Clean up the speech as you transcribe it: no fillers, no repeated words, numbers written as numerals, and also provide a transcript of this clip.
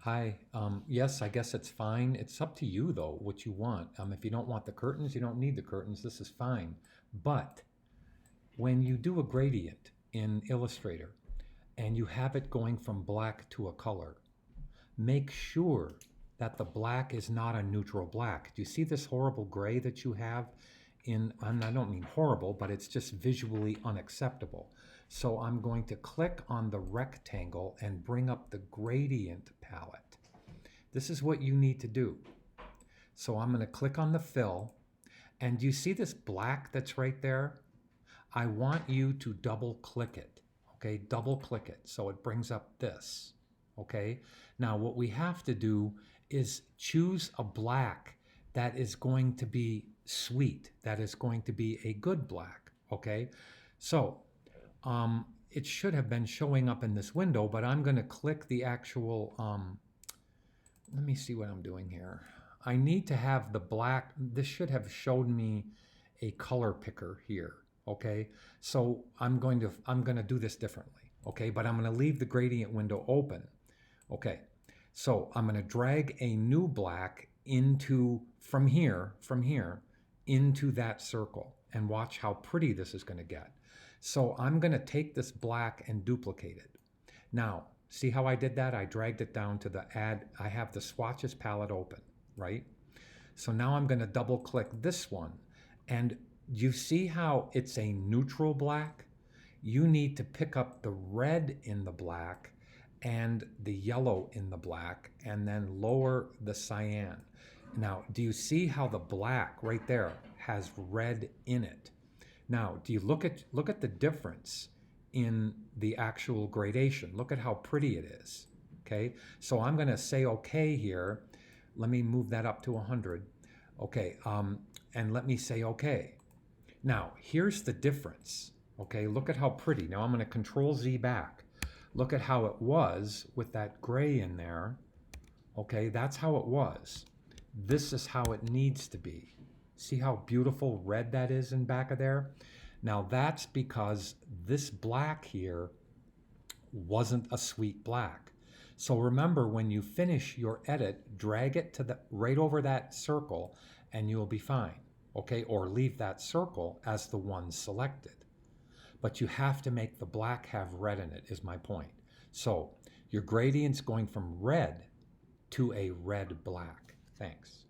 Hi. Yes, I guess it's fine. It's up to you though, what you want. If you don't want the curtains, you don't need the curtains. This is fine. But when you do a gradient in Illustrator and you have it going from black to a color, make sure that the black is not a neutral black. Do you see this horrible gray that you have in, and I don't mean horrible, but it's just visually unacceptable. So I'm going to click on the rectangle and bring up the gradient palette. This is what you need to do. So I'm going to click on the fill, and do you see this black that's right there? I want you to double click it. Okay, double click it so it brings up this. Okay, now what we have to do is choose a black that is going to be sweet, that is going to be a good black. Okay, so it should have been showing up in this window, but I'm going to click the actual let me see what I'm doing here. I need to have the black. This should have shown me a color picker here. Okay, so I'm going to do this differently. Okay, but I'm going to leave the gradient window open. Okay, so I'm going to drag a new black into from here into that circle, and watch how pretty this is going to get. So I'm going to take this black and duplicate it. Now, see how I did that? I dragged it down to the add. I have the swatches palette open, right? So now I'm going to double click this one. And you see how it's a neutral black? You need to pick up the red in the black and the yellow in the black, and then lower the cyan. Now, do you see how the black right there has red in it? Now, do you look at the difference in the actual gradation? Look at how pretty it is. Okay, so I'm going to say okay here. Let me move that up to 100. Okay, and let me say okay. Now, here's the difference. Okay, look at how pretty. Now I'm going to Control Z back. Look at how it was with that gray in there. Okay, that's how it was. This is how it needs to be. See how beautiful red that is in back of there? Now that's because this black here wasn't a sweet black. So remember, when you finish your edit, drag it to the right over that circle and you'll be fine. Okay, or leave that circle as the one selected. But you have to make the black have red in it, is my point. So your gradient's going from red to a red black. Thanks.